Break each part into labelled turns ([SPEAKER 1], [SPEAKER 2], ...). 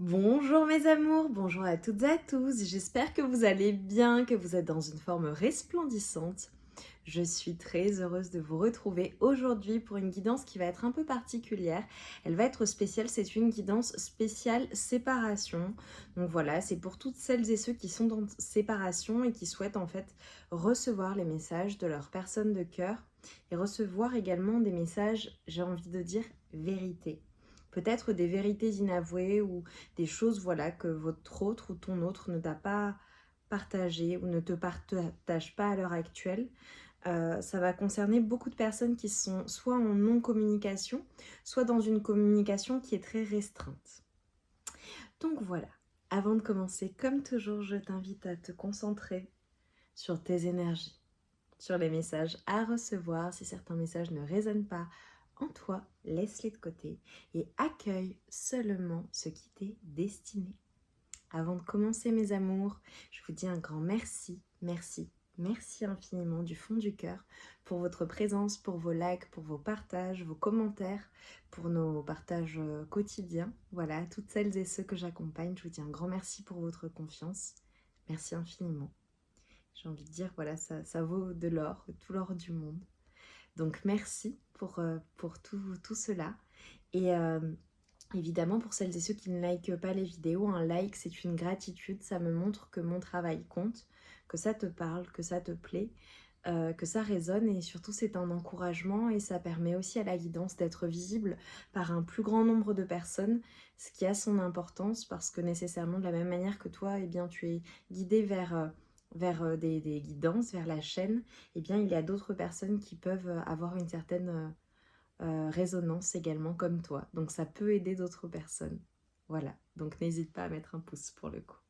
[SPEAKER 1] Bonjour mes amours, bonjour à toutes et à tous, j'espère que vous allez bien, que vous êtes dans une forme resplendissante. Je suis très heureuse de vous retrouver aujourd'hui pour une guidance qui va être un peu particulière. Elle va être spéciale, c'est une guidance spéciale séparation. Donc voilà, c'est pour toutes celles et ceux qui sont dans séparation et qui souhaitent en fait recevoir les messages de leur personne de cœur et recevoir également des messages, j'ai envie de dire, vérité. Peut-être des vérités inavouées ou des choses voilà, que votre autre ou ton autre ne t'a pas partagé ou ne te partage pas à l'heure actuelle. Ça va concerner beaucoup de personnes qui sont soit en non-communication, soit dans une communication qui est très restreinte. Donc voilà, avant de commencer, comme toujours, je t'invite à te concentrer sur tes énergies, sur les messages à recevoir. Si certains messages ne résonnent pas en toi, laisse-les de côté et accueille seulement ce qui t'est destiné. Avant de commencer mes amours, je vous dis un grand merci, merci, merci infiniment du fond du cœur pour votre présence, pour vos likes, pour vos partages, vos commentaires, pour nos partages quotidiens. Voilà, toutes celles et ceux que j'accompagne, je vous dis un grand merci pour votre confiance. Merci infiniment. J'ai envie de dire, voilà, ça vaut de l'or, tout l'or du monde. Donc merci pour tout cela. Et évidemment, pour celles et ceux qui ne likent pas les vidéos, un like, c'est une gratitude. Ça me montre que mon travail compte, que ça te parle, que ça te plaît, que ça résonne. Et surtout, c'est un encouragement et ça permet aussi à la guidance d'être visible par un plus grand nombre de personnes, ce qui a son importance parce que nécessairement, de la même manière que toi, eh bien, tu es guidé vers des guidances, vers la chaîne, eh bien, il y a d'autres personnes qui peuvent avoir une certaine résonance également comme toi. Donc ça peut aider d'autres personnes. Voilà, donc n'hésite pas à mettre un pouce pour le coup.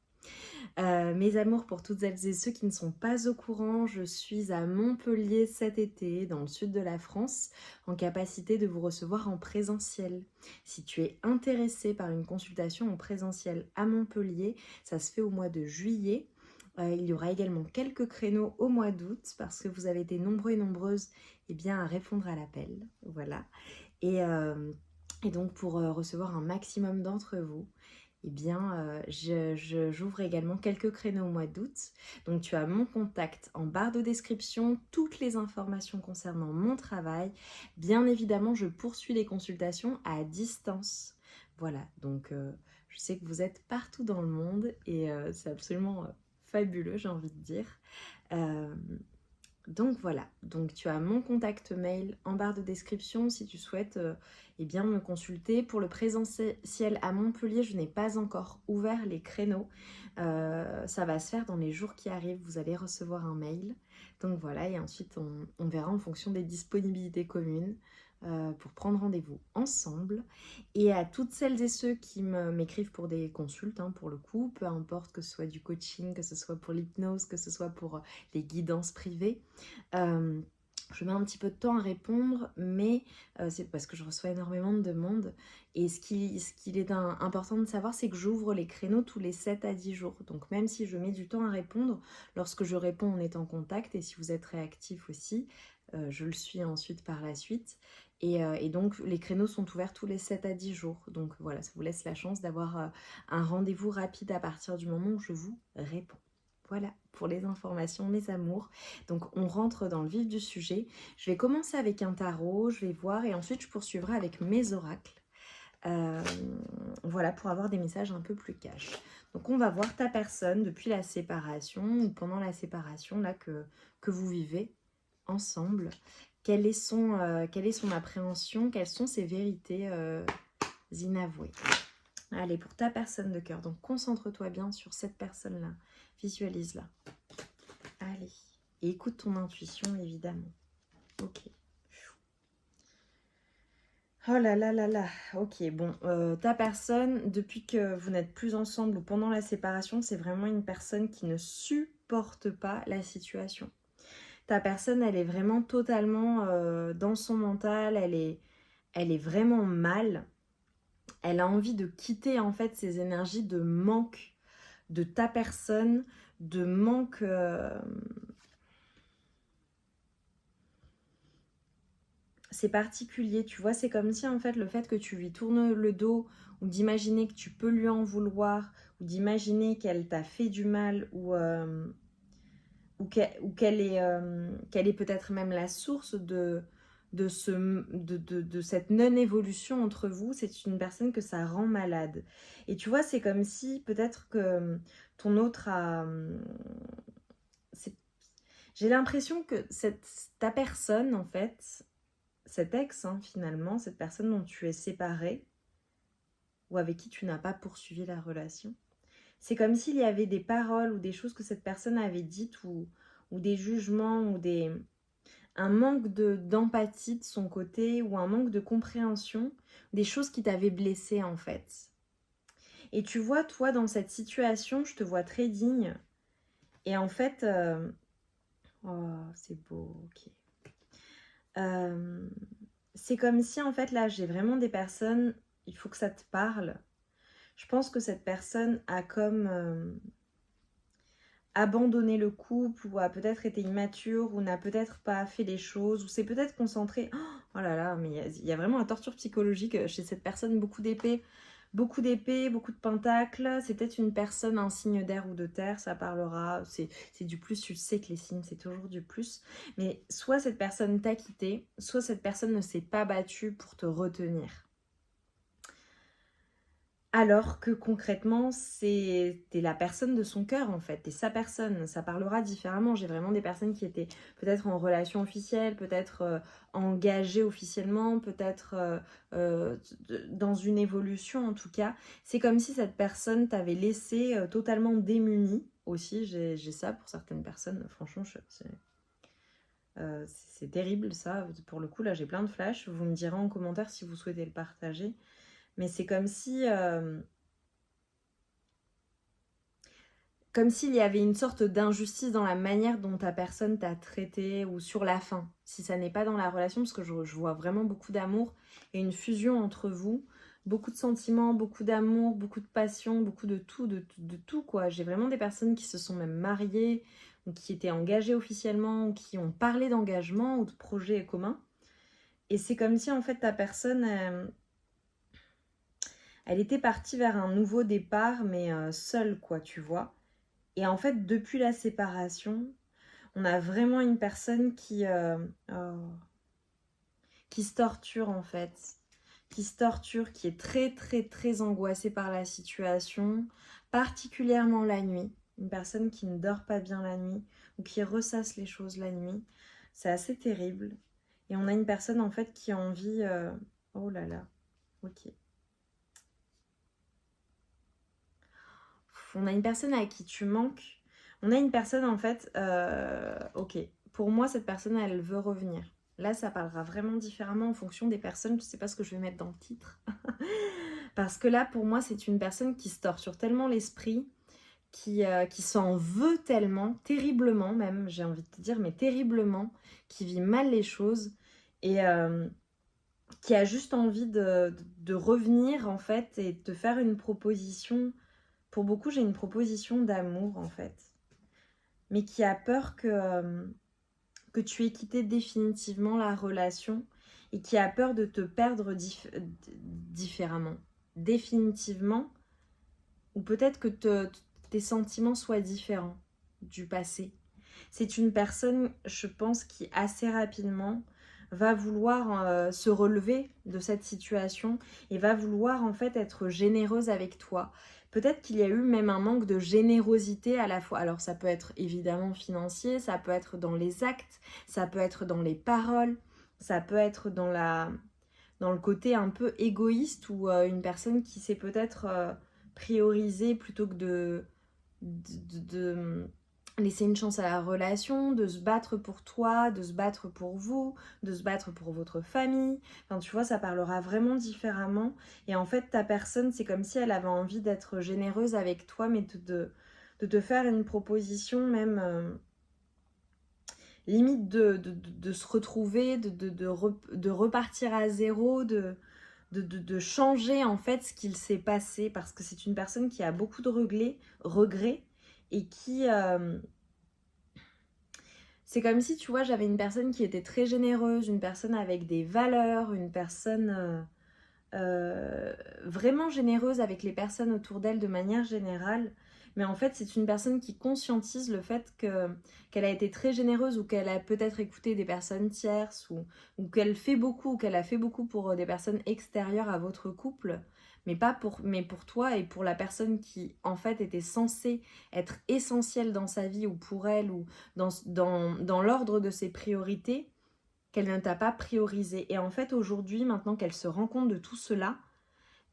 [SPEAKER 1] Mes amours, pour toutes celles et ceux qui ne sont pas au courant, je suis à Montpellier cet été, dans le sud de la France, en capacité de vous recevoir en présentiel. Si tu es intéressé par une consultation en présentiel à Montpellier, ça se fait au mois de juillet. Il y aura également quelques créneaux au mois d'août parce que vous avez été nombreux et nombreuses bien, à répondre à l'appel. Voilà. Et donc pour recevoir un maximum d'entre vous, j'ouvre également quelques créneaux au mois d'août. Donc tu as mon contact en barre de description, toutes les informations concernant mon travail. Bien évidemment, je poursuis les consultations à distance. Voilà, donc je sais que vous êtes partout dans le monde et c'est absolument fabuleux, j'ai envie de dire. Euh, donc voilà, donc tu as mon contact mail en barre de description si tu souhaites me consulter. Pour le présentiel à Montpellier, je n'ai pas encore ouvert les créneaux. Ça va se faire dans les jours qui arrivent, vous allez recevoir un mail. Donc voilà, et ensuite on verra en fonction des disponibilités communes pour prendre rendez-vous ensemble. Et à toutes celles et ceux qui m'écrivent pour des consultes, pour le coup, peu importe que ce soit du coaching, que ce soit pour l'hypnose, que ce soit pour les guidances privées, euh, je mets un petit peu de temps à répondre, mais c'est parce que je reçois énormément de demandes. Et ce qu'il est important de savoir, c'est que j'ouvre les créneaux tous les 7 à 10 jours. Donc même si je mets du temps à répondre, lorsque je réponds, on est en contact. Et si vous êtes réactif aussi, je le suis ensuite par la suite. Et donc les créneaux sont ouverts tous les 7 à 10 jours. Donc voilà, ça vous laisse la chance d'avoir un rendez-vous rapide à partir du moment où je vous réponds. Voilà pour les informations, mes amours. Donc on rentre dans le vif du sujet. Je vais commencer avec un tarot, je vais voir et ensuite je poursuivrai avec mes oracles. Voilà, pour avoir des messages un peu plus cash. Donc on va voir ta personne depuis la séparation ou pendant la séparation là que vous vivez ensemble. Quelle est son appréhension, quelles sont ses vérités inavouées. Allez, pour ta personne de cœur, donc concentre-toi bien sur cette personne-là. Visualise-la. Allez. Et écoute ton intuition, évidemment. Ok. Oh là là là là. Ok, bon. Ta personne, depuis que vous n'êtes plus ensemble ou pendant la séparation, c'est vraiment une personne qui ne supporte pas la situation. Ta personne, elle est vraiment totalement dans son mental. Elle est vraiment mal. Elle a envie de quitter en fait ces énergies de manque de ta personne, de manque... c'est particulier, tu vois, c'est comme si en fait le fait que tu lui tournes le dos ou d'imaginer que tu peux lui en vouloir ou d'imaginer qu'elle t'a fait du mal ou qu'elle est peut-être même la source de cette non-évolution entre vous, c'est une personne que ça rend malade. Et tu vois, c'est comme si peut-être que ton autre a... c'est- J'ai l'impression que ta personne, en fait, cet ex, hein, finalement, cette personne dont tu es séparé ou avec qui tu n'as pas poursuivi la relation, c'est comme s'il y avait des paroles ou des choses que cette personne avait dites ou des jugements ou un manque d'empathie de son côté ou un manque de compréhension, des choses qui t'avaient blessé en fait. Et tu vois, toi, dans cette situation, je te vois très digne. Et en fait, oh, c'est beau, ok. Euh, c'est comme si en fait là, j'ai vraiment des personnes, il faut que ça te parle. Je pense que cette personne a comme abandonné le couple ou a peut-être été immature ou n'a peut-être pas fait les choses ou s'est peut-être concentré. Oh là là, mais il y a vraiment une torture psychologique chez cette personne, beaucoup d'épées, beaucoup d'épées, beaucoup de pentacles. C'est peut-être une personne, un signe d'air ou de terre, ça parlera, c'est du plus, tu sais que les signes c'est toujours du plus. Mais soit cette personne t'a quitté, soit cette personne ne s'est pas battue pour te retenir. Alors que concrètement, t'es la personne de son cœur en fait, t'es sa personne, ça parlera différemment. J'ai vraiment des personnes qui étaient peut-être en relation officielle, peut-être engagées officiellement, peut-être dans une évolution en tout cas. C'est comme si cette personne t'avait laissé totalement démunie aussi. J'ai ça pour certaines personnes, franchement, c'est terrible ça. Pour le coup, là j'ai plein de flashs. Vous me direz en commentaire si vous souhaitez le partager. Mais c'est comme s'il y avait une sorte d'injustice dans la manière dont ta personne t'a traité ou sur la fin. Si ça n'est pas dans la relation, parce que je vois vraiment beaucoup d'amour et une fusion entre vous, beaucoup de sentiments, beaucoup d'amour, beaucoup de passion, beaucoup de tout, de tout quoi. J'ai vraiment des personnes qui se sont même mariées ou qui étaient engagées officiellement ou qui ont parlé d'engagement ou de projets communs. Et c'est comme si en fait ta personne, elle était partie vers un nouveau départ, mais seule quoi, tu vois. Et en fait, depuis la séparation, on a vraiment une personne qui se torture en fait. Qui se torture, qui est très très très angoissée par la situation, particulièrement la nuit. Une personne qui ne dort pas bien la nuit ou qui ressasse les choses la nuit. C'est assez terrible. Et on a une personne en fait qui a envie... Oh là là, ok. On a une personne à qui tu manques. On a une personne en fait, ok, pour moi cette personne elle veut revenir. Là ça parlera vraiment différemment en fonction des personnes, je sais pas ce que je vais mettre dans le titre. Parce que là pour moi c'est une personne qui se torture tellement l'esprit, qui s'en veut tellement, terriblement même, j'ai envie de te dire, mais terriblement, qui vit mal les choses et qui a juste envie de revenir en fait et de te faire une proposition. Pour beaucoup, j'ai une proposition d'amour en fait, mais qui a peur que tu aies quitté définitivement la relation et qui a peur de te perdre différemment, définitivement, ou peut-être que tes sentiments soient différents du passé. C'est une personne, je pense, qui assez rapidement va vouloir se relever de cette situation et va vouloir en fait être généreuse avec toi. Peut-être qu'il y a eu même un manque de générosité à la fois. Alors ça peut être évidemment financier, ça peut être dans les actes, ça peut être dans les paroles, ça peut être dans le côté un peu égoïste ou une personne qui s'est peut-être priorisée plutôt que de laisser une chance à la relation, de se battre pour toi, de se battre pour vous, de se battre pour votre famille. Enfin, tu vois, ça parlera vraiment différemment. Et en fait, ta personne, c'est comme si elle avait envie d'être généreuse avec toi, mais de te faire une proposition même limite de se retrouver, de repartir à zéro, de changer en fait ce qu'il s'est passé. Parce que c'est une personne qui a beaucoup de regrets et C'est comme si, tu vois, j'avais une personne qui était très généreuse, une personne avec des valeurs, une personne vraiment généreuse avec les personnes autour d'elle de manière générale. Mais en fait, c'est une personne qui conscientise le fait qu'elle a été très généreuse ou qu'elle a peut-être écouté des personnes tierces ou qu'elle fait beaucoup ou qu'elle a fait beaucoup pour des personnes extérieures à votre couple, mais pour toi et pour la personne qui en fait était censée être essentielle dans sa vie ou pour elle ou dans l'ordre de ses priorités, qu'elle ne t'a pas priorisé. Et en fait, aujourd'hui, maintenant qu'elle se rend compte de tout cela,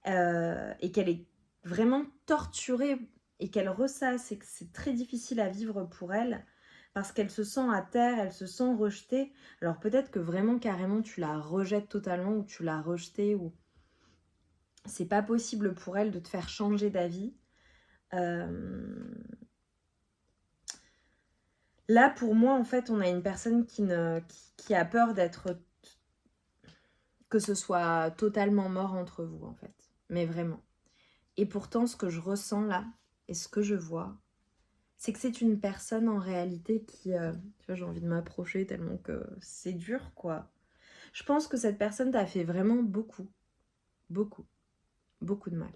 [SPEAKER 1] et qu'elle est vraiment torturée et qu'elle ressasse et que c'est très difficile à vivre pour elle, parce qu'elle se sent à terre, elle se sent rejetée. Alors peut-être que vraiment carrément tu la rejettes totalement ou tu l'as rejetée ou c'est pas possible pour elle de te faire changer d'avis. Là, pour moi, en fait, on a une personne qui a peur d'être... que ce soit totalement mort entre vous, en fait. Mais vraiment. Et pourtant, ce que je ressens là, et ce que je vois, c'est que c'est une personne en réalité qui... tu vois, j'ai envie de m'approcher tellement que c'est dur, quoi. Je pense que cette personne t'a fait vraiment beaucoup, beaucoup, beaucoup de mal.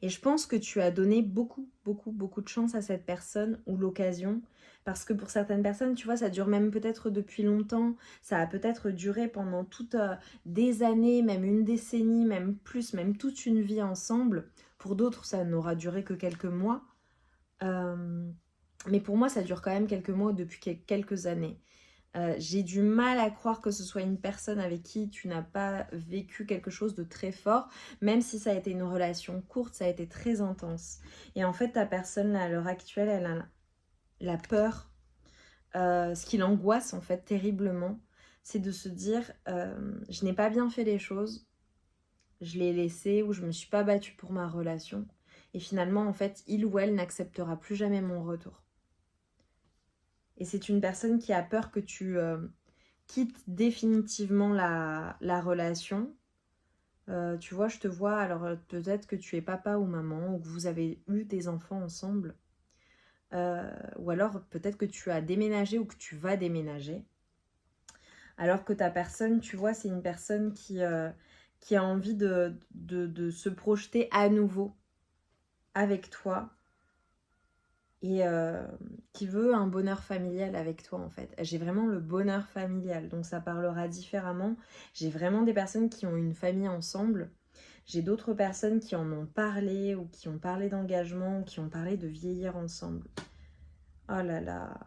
[SPEAKER 1] Et je pense que tu as donné beaucoup, beaucoup, beaucoup de chance à cette personne ou l'occasion. Parce que pour certaines personnes, tu vois, ça dure même peut-être depuis longtemps. Ça a peut-être duré pendant toutes des années, même une décennie, même plus, même toute une vie ensemble. Pour d'autres, ça n'aura duré que quelques mois. Mais pour moi, ça dure quand même quelques mois depuis quelques années. J'ai du mal à croire que ce soit une personne avec qui tu n'as pas vécu quelque chose de très fort, même si ça a été une relation courte, ça a été très intense. Et en fait, ta personne, là, à l'heure actuelle, elle a la peur, ce qui l'angoisse en fait terriblement, c'est de se dire je n'ai pas bien fait les choses, je l'ai laissé ou je me suis pas battue pour ma relation. Et finalement, en fait, il ou elle n'acceptera plus jamais mon retour. Et c'est une personne qui a peur que tu quittes définitivement la relation. Tu vois, je te vois, alors peut-être que tu es papa ou maman, ou que vous avez eu des enfants ensemble. Ou alors peut-être que tu as déménagé ou que tu vas déménager. Alors que ta personne, tu vois, c'est une personne qui a envie de se projeter à nouveau avec toi. Et qui veut un bonheur familial avec toi en fait. J'ai vraiment le bonheur familial, donc ça parlera différemment. J'ai vraiment des personnes qui ont une famille ensemble. J'ai d'autres personnes qui en ont parlé ou qui ont parlé d'engagement ou qui ont parlé de vieillir ensemble. Oh là là.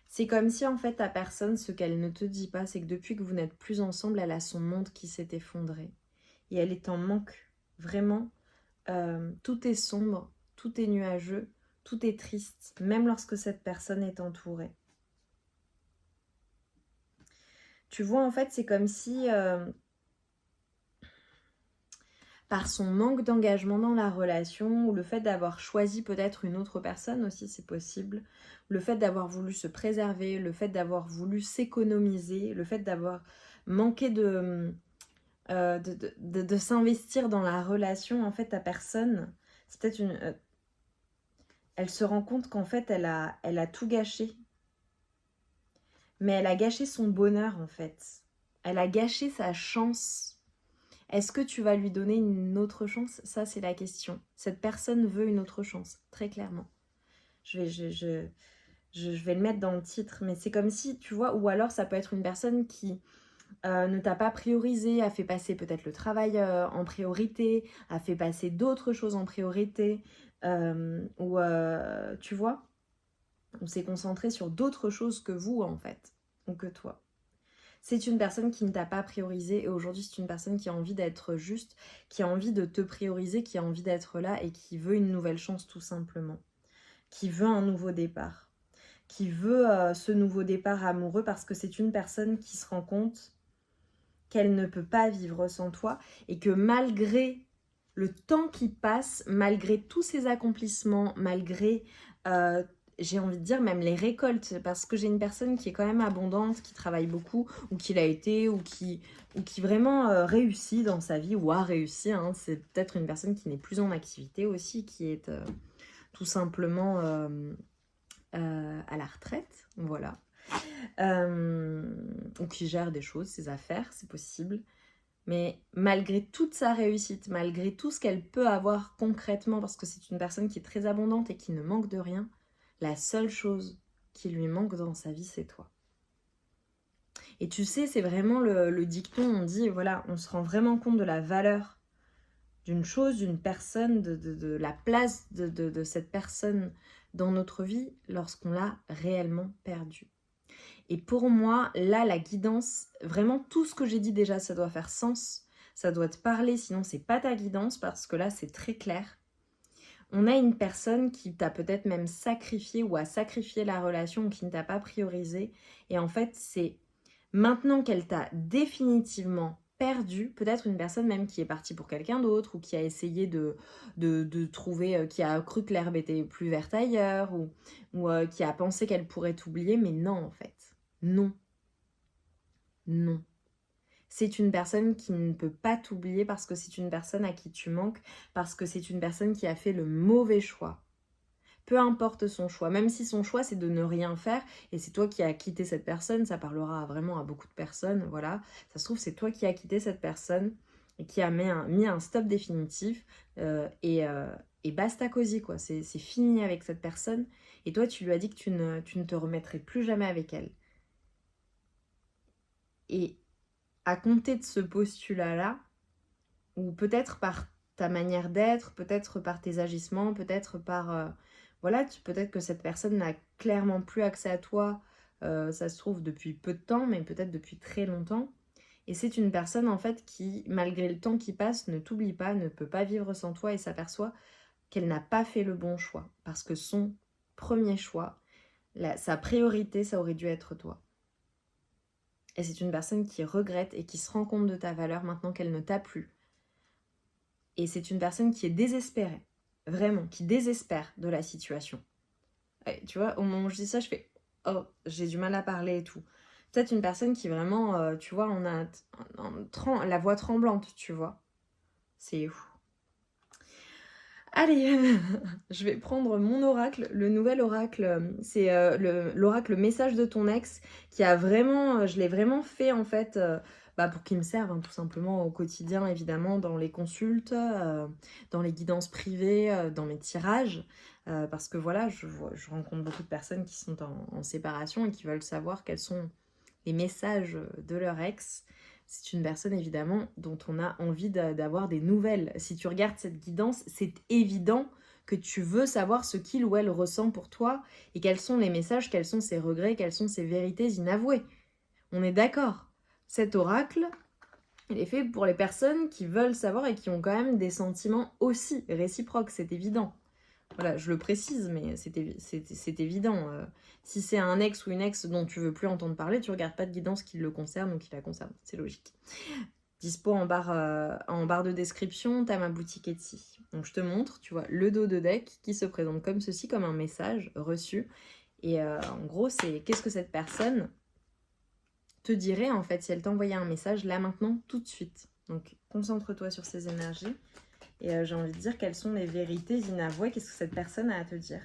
[SPEAKER 1] C'est comme si en fait ta personne, ce qu'elle ne te dit pas, c'est que depuis que vous n'êtes plus ensemble, elle a son monde qui s'est effondré. Et elle est en manque. Vraiment, tout est sombre, tout est nuageux. Tout est triste, même lorsque cette personne est entourée. Tu vois, en fait, c'est comme si, par son manque d'engagement dans la relation, ou le fait d'avoir choisi peut-être une autre personne aussi, c'est possible, le fait d'avoir voulu se préserver, le fait d'avoir voulu s'économiser, le fait d'avoir manqué de s'investir dans la relation, en fait, ta personne, c'est peut-être une... elle se rend compte qu'en fait, elle a tout gâché. Mais elle a gâché son bonheur en fait. Elle a gâché sa chance. Est-ce que tu vas lui donner une autre chance? Ça, c'est la question. Cette personne veut une autre chance, très clairement. Je vais le mettre dans le titre, mais c'est comme si, tu vois, ou alors ça peut être une personne qui ne t'a pas priorisé, a fait passer peut-être le travail en priorité, a fait passer d'autres choses en priorité, ou tu vois, on s'est concentré sur d'autres choses que vous en fait, ou que toi. C'est une personne qui ne t'a pas priorisé et aujourd'hui c'est une personne qui a envie d'être juste, qui a envie de te prioriser, qui a envie d'être là et qui veut une nouvelle chance tout simplement, qui veut un nouveau départ, qui veut ce nouveau départ amoureux parce que c'est une personne qui se rend compte qu'elle ne peut pas vivre sans toi et que malgré le temps qui passe, malgré tous ses accomplissements, malgré j'ai envie de dire même les récoltes, parce que j'ai une personne qui est quand même abondante, qui travaille beaucoup, ou qui l'a été, ou qui vraiment réussit dans sa vie, ou a réussi, hein. C'est peut-être une personne qui n'est plus en activité aussi, qui est tout simplement à la retraite, voilà. Ou qui gère des choses, ses affaires, c'est possible. Mais malgré toute sa réussite, malgré tout ce qu'elle peut avoir concrètement, parce que c'est une personne qui est très abondante et qui ne manque de rien, la seule chose qui lui manque dans sa vie, c'est toi. Et tu sais, c'est vraiment le dicton, on dit, voilà, on se rend vraiment compte de la valeur d'une chose, d'une personne, de la place de cette personne dans notre vie lorsqu'on l'a réellement perdue. Et pour moi, là, la guidance, vraiment tout ce que j'ai dit déjà, ça doit faire sens, ça doit te parler, sinon c'est pas ta guidance, parce que là, c'est très clair. On a une personne qui t'a peut-être même sacrifié ou a sacrifié la relation ou qui ne t'a pas priorisé. Et en fait, c'est maintenant qu'elle t'a définitivement perdu, peut-être une personne même qui est partie pour quelqu'un d'autre ou qui a essayé de trouver, qui a cru que l'herbe était plus verte ailleurs ou qui a pensé qu'elle pourrait t'oublier, mais non en fait. Non. Non. C'est une personne qui ne peut pas t'oublier parce que c'est une personne à qui tu manques, parce que c'est une personne qui a fait le mauvais choix. Peu importe son choix, même si son choix c'est de ne rien faire, et c'est toi qui as quitté cette personne, ça parlera vraiment à beaucoup de personnes, voilà. Ça se trouve, c'est toi qui as quitté cette personne et qui a mis un stop définitif et basta cosy, quoi. C'est fini avec cette personne, et toi tu lui as dit que tu ne te remettrais plus jamais avec elle. Et à compter de ce postulat-là, ou peut-être par ta manière d'être, peut-être par tes agissements, peut-être par... voilà, peut-être que cette personne n'a clairement plus accès à toi, ça se trouve depuis peu de temps, mais peut-être depuis très longtemps. Et c'est une personne en fait qui, malgré le temps qui passe, ne t'oublie pas, ne peut pas vivre sans toi et s'aperçoit qu'elle n'a pas fait le bon choix. Parce que son premier choix, sa priorité, ça aurait dû être toi. Et c'est une personne qui regrette et qui se rend compte de ta valeur maintenant qu'elle ne t'a plus. Et c'est une personne qui est désespérée, vraiment, qui désespère de la situation. Et tu vois, au moment où je dis ça, je fais « Oh, j'ai du mal à parler et tout ». Peut-être une personne qui vraiment, tu vois, on a la voix tremblante, tu vois. C'est ouf. Allez, je vais prendre mon oracle, le nouvel oracle, c'est l'oracle message de ton ex, qui a vraiment, je l'ai vraiment fait en fait, pour qu'il me serve tout simplement au quotidien, évidemment, dans les consultes, dans les guidances privées, dans mes tirages, parce que voilà, je rencontre beaucoup de personnes qui sont en séparation et qui veulent savoir quels sont les messages de leur ex. C'est une personne évidemment dont on a envie d'avoir des nouvelles. Si tu regardes cette guidance, c'est évident que tu veux savoir ce qu'il ou elle ressent pour toi et quels sont les messages, quels sont ses regrets, quelles sont ses vérités inavouées. On est d'accord. Cet oracle, il est fait pour les personnes qui veulent savoir et qui ont quand même des sentiments aussi réciproques, c'est évident. Voilà, je le précise, mais c'est évident. Si c'est un ex ou une ex dont tu veux plus entendre parler, tu regardes pas de guidance qui le concerne ou qui la concerne. C'est logique. Dispo en barre de description, tu as ma boutique Etsy. Donc je te montre, tu vois, le dos de deck qui se présente comme ceci, comme un message reçu. Et en gros, c'est qu'est-ce que cette personne te dirait en fait si elle t'envoyait un message là maintenant, tout de suite. Donc concentre-toi sur ces énergies. Et j'ai envie de dire quelles sont les vérités inavouées, qu'est-ce que cette personne a à te dire.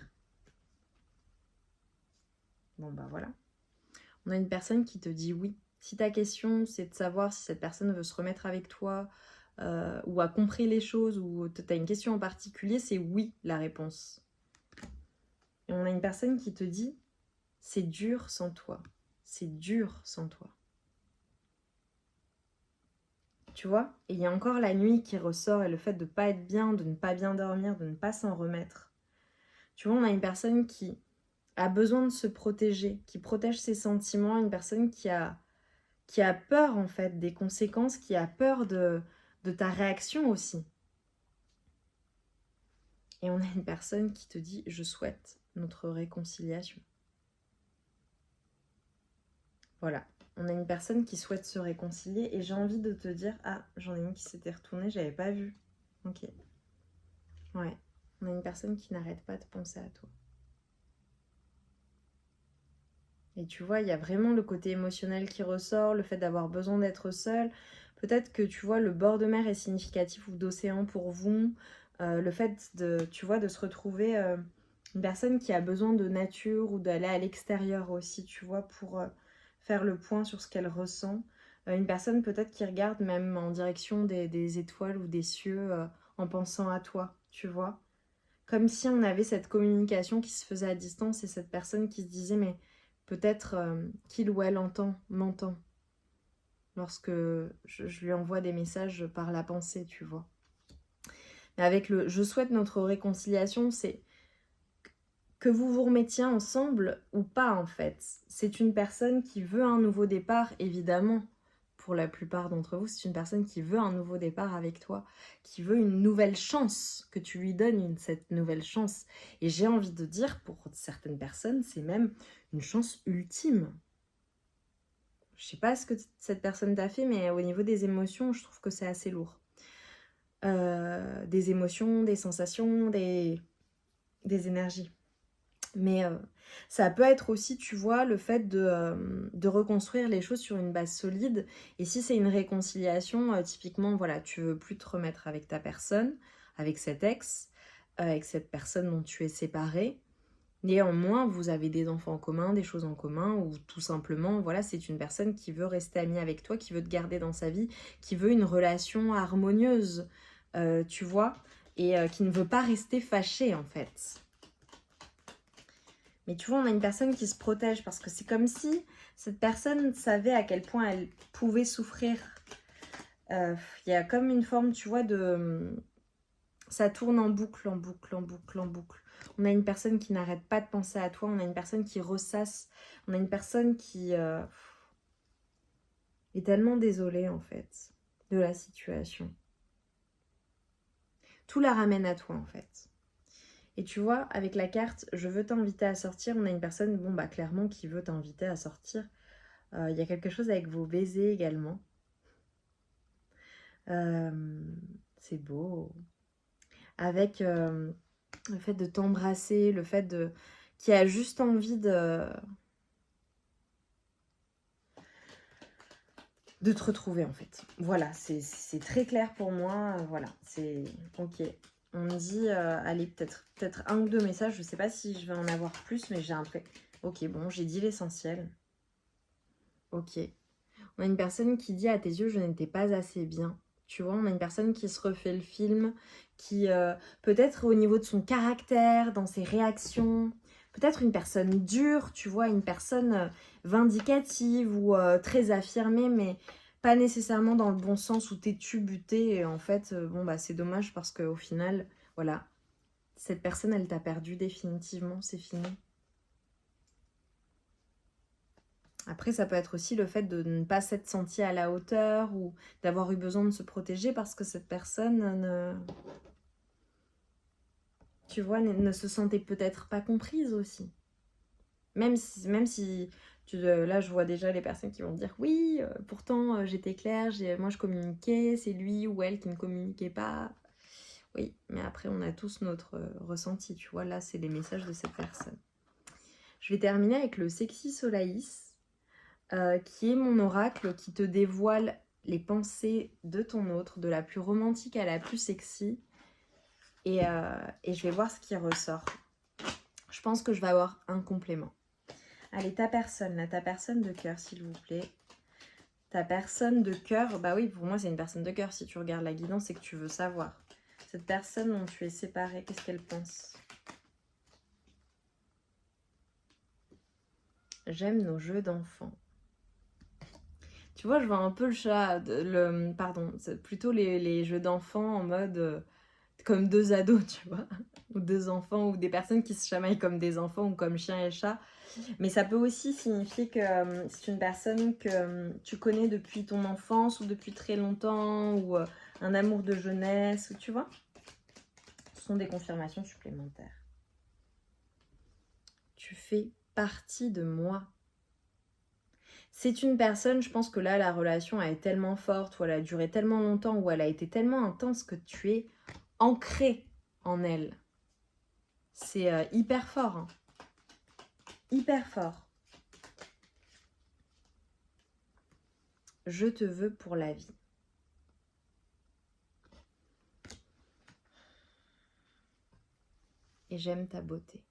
[SPEAKER 1] Bon bah voilà. On a une personne qui te dit oui. Si ta question c'est de savoir si cette personne veut se remettre avec toi ou a compris les choses ou tu as une question en particulier, c'est oui la réponse. Et on a une personne qui te dit c'est dur sans toi. C'est dur sans toi. Tu vois? Et il y a encore la nuit qui ressort et le fait de ne pas être bien, de ne pas bien dormir, de ne pas s'en remettre. Tu vois, on a une personne qui a besoin de se protéger, qui protège ses sentiments, une personne qui a peur en fait des conséquences, qui a peur de ta réaction aussi. Et on a une personne qui te dit « Je souhaite notre réconciliation ». Voilà. On a une personne qui souhaite se réconcilier et j'ai envie de te dire « Ah, j'en ai une qui s'était retournée, j'avais pas vu. » Ok. Ouais. On a une personne qui n'arrête pas de penser à toi. Et tu vois, il y a vraiment le côté émotionnel qui ressort, le fait d'avoir besoin d'être seul. Peut-être que tu vois, le bord de mer est significatif ou d'océan pour vous. Le fait de, tu vois, de se retrouver Une personne qui a besoin de nature ou d'aller à l'extérieur aussi, tu vois, pour faire le point sur ce qu'elle ressent. Une personne peut-être qui regarde même en direction des étoiles ou des cieux en pensant à toi, tu vois. Comme si on avait cette communication qui se faisait à distance et cette personne qui se disait mais peut-être qu'il ou elle m'entend lorsque je lui envoie des messages par la pensée, tu vois. Mais avec le je souhaite notre réconciliation, c'est que vous vous remettiez ensemble ou pas en fait. C'est une personne qui veut un nouveau départ, évidemment. Pour la plupart d'entre vous, c'est une personne qui veut un nouveau départ avec toi, qui veut une nouvelle chance, que tu lui donnes cette nouvelle chance. Et j'ai envie de dire, pour certaines personnes, c'est même une chance ultime. Je sais pas ce que cette personne t'a fait, mais au niveau des émotions, je trouve que c'est assez lourd. Des émotions, des sensations, des énergies. Mais ça peut être aussi, tu vois, le fait de reconstruire les choses sur une base solide. Et si c'est une réconciliation, typiquement, voilà, tu veux plus te remettre avec ta personne, avec cet ex, avec cette personne dont tu es séparé. Néanmoins, vous avez des enfants en commun, des choses en commun, ou tout simplement, voilà, c'est une personne qui veut rester amie avec toi, qui veut te garder dans sa vie, qui veut une relation harmonieuse, tu vois, et qui ne veut pas rester fâchée, en fait. Mais tu vois, on a une personne qui se protège parce que c'est comme si cette personne savait à quel point elle pouvait souffrir. Il y a comme une forme, tu vois, de... Ça tourne en boucle, en boucle, en boucle, en boucle. On a une personne qui n'arrête pas de penser à toi, on a une personne qui ressasse, on a une personne qui est tellement désolée, en fait, de la situation. Tout la ramène à toi, en fait. Et tu vois, avec la carte « Je veux t'inviter à sortir », on a une personne, bon, bah clairement, qui veut t'inviter à sortir. Il y a quelque chose avec vos baisers également. C'est beau. Avec le fait de t'embrasser, le fait de... qui a juste envie de te retrouver en fait. Voilà, c'est très clair pour moi. Voilà, c'est ok. On me dit, allez, peut-être un ou deux messages. Je sais pas si je vais en avoir plus, mais j'ai un peu... Ok, bon, j'ai dit l'essentiel. Ok. On a une personne qui dit à tes yeux, je n'étais pas assez bien. Tu vois, on a une personne qui se refait le film, qui peut-être au niveau de son caractère, dans ses réactions, peut-être une personne dure, tu vois, une personne vindicative ou très affirmée, mais pas nécessairement dans le bon sens où t'es buté. Et en fait, bon, bah c'est dommage parce qu'au final, voilà, cette personne, elle t'a perdu définitivement, c'est fini. Après, ça peut être aussi le fait de ne pas s'être senti à la hauteur ou d'avoir eu besoin de se protéger parce que cette personne tu vois, ne se sentait peut-être pas comprise aussi. Même si là, je vois déjà les personnes qui vont dire oui, pourtant j'étais claire, moi je communiquais, c'est lui ou elle qui ne communiquait pas. Oui, mais après, on a tous notre ressenti, tu vois. Là, c'est les messages de cette personne. Je vais terminer avec le Sexy Solaïs. Qui est mon oracle qui te dévoile les pensées de ton autre, de la plus romantique à la plus sexy. Et je vais voir ce qui ressort. Je pense que je vais avoir un complément. Allez, ta personne de cœur, s'il vous plaît. Ta personne de cœur, bah oui, pour moi, c'est une personne de cœur. Si tu regardes la guidance, c'est que tu veux savoir. Cette personne dont tu es séparée, qu'est-ce qu'elle pense? J'aime nos jeux d'enfants. Tu vois, je vois un peu le chat, pardon, c'est plutôt les jeux d'enfants en mode comme deux ados, tu vois, ou deux enfants, ou des personnes qui se chamaillent comme des enfants ou comme chien et chat. Mais ça peut aussi signifier que c'est une personne que tu connais depuis ton enfance ou depuis très longtemps, ou un amour de jeunesse, ou tu vois. Ce sont des confirmations supplémentaires. Tu fais partie de moi. C'est une personne, je pense que là, la relation elle est tellement forte, ou elle a duré tellement longtemps, ou elle a été tellement intense que tu es ancré en elle. C'est hyper fort. Hein. Hyper fort. Je te veux pour la vie. Et j'aime ta beauté.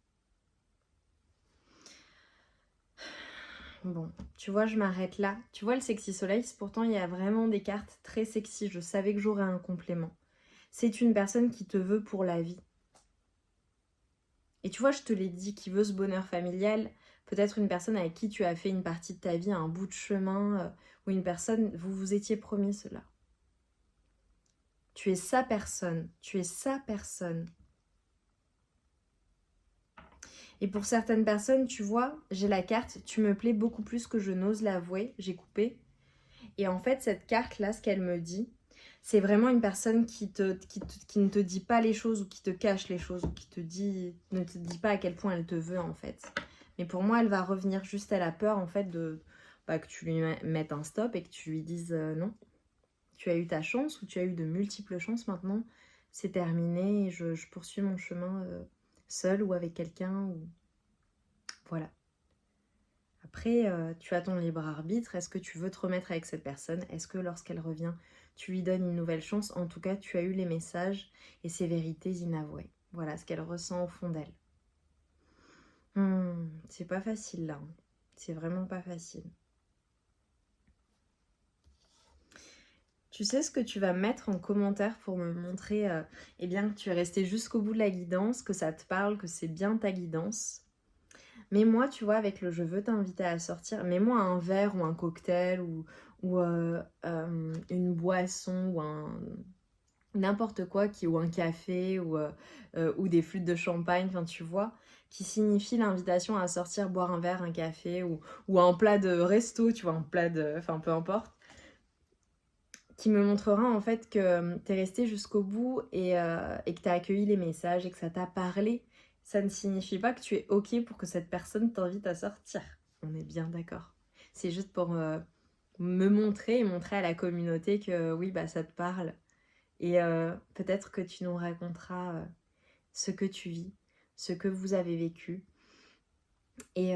[SPEAKER 1] Bon, tu vois, je m'arrête là. Tu vois, le sexy soleil, pourtant, il y a vraiment des cartes très sexy. Je savais que j'aurais un complément. C'est une personne qui te veut pour la vie. Et tu vois, je te l'ai dit, qui veut ce bonheur familial. Peut-être une personne avec qui tu as fait une partie de ta vie, un bout de chemin, ou une personne, vous vous étiez promis cela. Tu es sa personne. Tu es sa personne. Et pour certaines personnes, tu vois, j'ai la carte, tu me plais beaucoup plus que je n'ose l'avouer, j'ai coupé. Et en fait, cette carte-là, ce qu'elle me dit, c'est vraiment une personne qui ne te dit pas les choses ou qui te cache les choses ou qui ne te dit pas à quel point elle te veut en fait. Mais pour moi, elle va revenir juste à la peur en fait que tu lui mettes un stop et que tu lui dises non, tu as eu ta chance ou tu as eu de multiples chances maintenant, c'est terminé et je poursuis mon chemin seul ou avec quelqu'un ou voilà. Après, tu as ton libre arbitre. Est-ce que tu veux te remettre avec cette personne? Est-ce que lorsqu'elle revient, tu lui donnes une nouvelle chance? En tout cas, tu as eu les messages et ces vérités inavouées. Voilà ce qu'elle ressent au fond d'elle. C'est pas facile là. C'est vraiment pas facile. Tu sais ce que tu vas mettre en commentaire pour me montrer eh bien, que tu es resté jusqu'au bout de la guidance, que ça te parle, que c'est bien ta guidance. Mais moi, tu vois, avec le je veux t'inviter à sortir, mets-moi un verre ou un cocktail ou une boisson ou n'importe quoi, ou un café ou des flûtes de champagne, enfin tu vois, qui signifie l'invitation à sortir boire un verre, un café ou un plat de resto, tu vois, un plat de... enfin peu importe, qui me montrera en fait que t'es resté jusqu'au bout et que t'as accueilli les messages et que ça t'a parlé. Ça ne signifie pas que tu es OK pour que cette personne t'invite à sortir. On est bien d'accord. C'est juste pour me montrer et montrer à la communauté que oui, bah ça te parle. Et peut-être que tu nous raconteras ce que tu vis, ce que vous avez vécu et,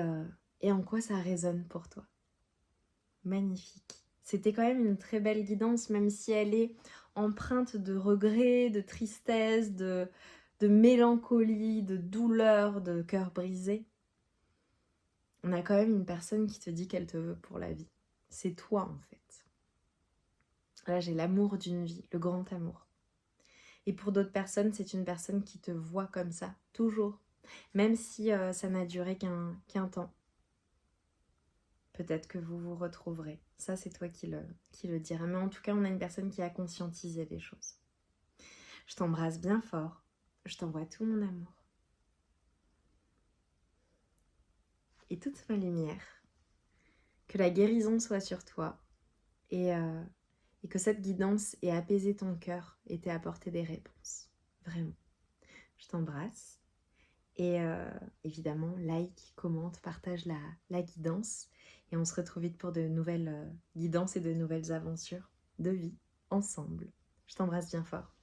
[SPEAKER 1] et en quoi ça résonne pour toi. Magnifique. C'était quand même une très belle guidance, même si elle est empreinte de regrets, de tristesse, de mélancolie, de douleur, de cœur brisé. On a quand même une personne qui te dit qu'elle te veut pour la vie. C'est toi en fait. Là, j'ai l'amour d'une vie, le grand amour. Et pour d'autres personnes, c'est une personne qui te voit comme ça, toujours. Même si ça n'a duré qu'un temps. Peut-être que vous vous retrouverez. Ça, c'est toi qui le diras. Mais en tout cas, on a une personne qui a conscientisé les choses. Je t'embrasse bien fort. Je t'envoie tout mon amour. Et toute ma lumière. Que la guérison soit sur toi. Et que cette guidance ait apaisé ton cœur et t'ait apporté des réponses. Vraiment. Je t'embrasse. Et évidemment, like, commente, partage la guidance. Et on se retrouve vite pour de nouvelles guidances et de nouvelles aventures de vie ensemble. Je t'embrasse bien fort.